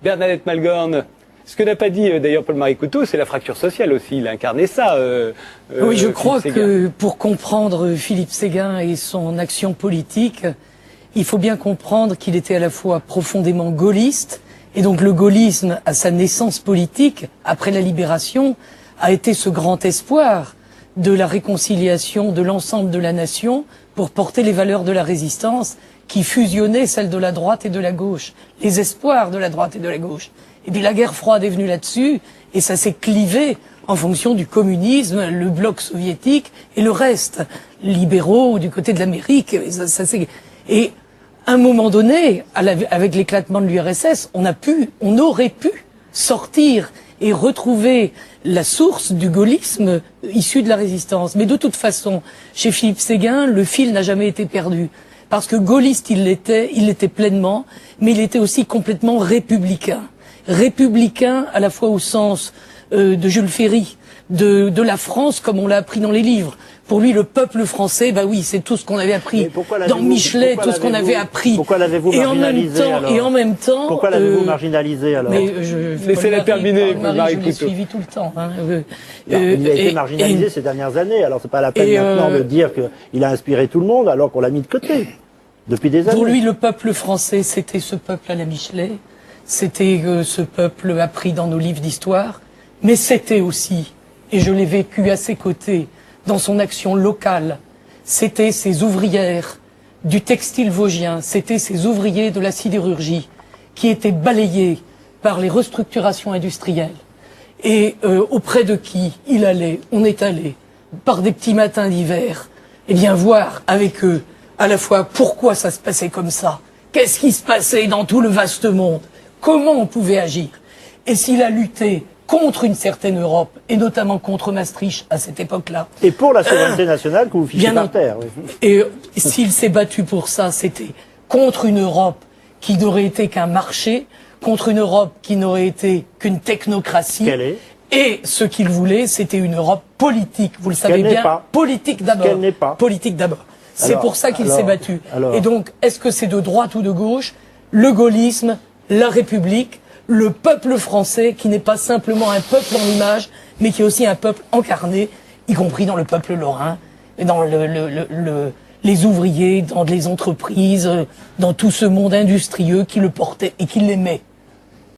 Bernadette Malgorn, ce que n'a pas dit d'ailleurs Paul-Marie Couteau, c'est la fracture sociale aussi. Il a incarné ça. Oui, je crois que pour comprendre Philippe Séguin et son action politique, il faut bien comprendre qu'il était à la fois profondément gaulliste, et donc le gaullisme, à sa naissance politique, après la Libération, a été ce grand espoir de la réconciliation de l'ensemble de la nation pour porter les valeurs de la résistance qui fusionnaient celles de la droite et de la gauche, les espoirs de la droite et de la gauche. Et puis la guerre froide est venue là-dessus, et ça s'est clivé en fonction du communisme, le bloc soviétique et le reste, libéraux du côté de l'Amérique. Et à un moment donné, avec l'éclatement de l'URSS, on aurait pu sortir et retrouver la source du gaullisme issu de la résistance. Mais de toute façon, chez Philippe Séguin, le fil n'a jamais été perdu. Parce que gaulliste, il l'était pleinement, mais il était aussi complètement républicain. Républicain à la fois au sens de Jules Ferry, de la France comme on l'a appris dans les livres. Pour lui, le peuple français, bah oui, c'est tout ce qu'on avait appris dans Michelet, tout ce qu'on avait appris. Pourquoi l'avez-vous marginalisé alors ? Et en même temps, pourquoi l'avez-vous marginalisé alors ? Laissez-la terminer, Marie, je l'ai suivi tout le temps. Hein. Il a été marginalisé ces dernières années, alors c'est pas la peine maintenant de dire qu'il a inspiré tout le monde alors qu'on l'a mis de côté depuis des années. Pour lui, le peuple français, c'était ce peuple à la Michelet, c'était ce peuple appris dans nos livres d'histoire, mais c'était aussi, et je l'ai vécu à ses côtés, dans son action locale, c'était ces ouvrières du textile vosgien, c'était ces ouvriers de la sidérurgie qui étaient balayés par les restructurations industrielles et auprès de qui on est allé par des petits matins d'hiver, eh bien voir avec eux à la fois pourquoi ça se passait comme ça, qu'est-ce qui se passait dans tout le vaste monde, comment on pouvait agir, et s'il a lutté contre une certaine Europe, et notamment contre Maastricht à cette époque-là. Et pour la souveraineté nationale que vous fichez par terre. Oui. Et s'il s'est battu pour ça, c'était contre une Europe qui n'aurait été qu'un marché, contre une Europe qui n'aurait été qu'une technocratie. Qu'elle est. Et ce qu'il voulait, c'était une Europe politique. Vous le savez bien, politique d'abord. Qu'elle n'est pas. Politique d'abord. C'est pour ça qu'il s'est battu. Alors. Et donc, est-ce que c'est de droite ou de gauche? Le gaullisme, la République, le peuple français, qui n'est pas simplement un peuple en image, mais qui est aussi un peuple incarné, y compris dans le peuple lorrain, dans les ouvriers, dans les entreprises, dans tout ce monde industrieux qui le portait et qui l'aimait.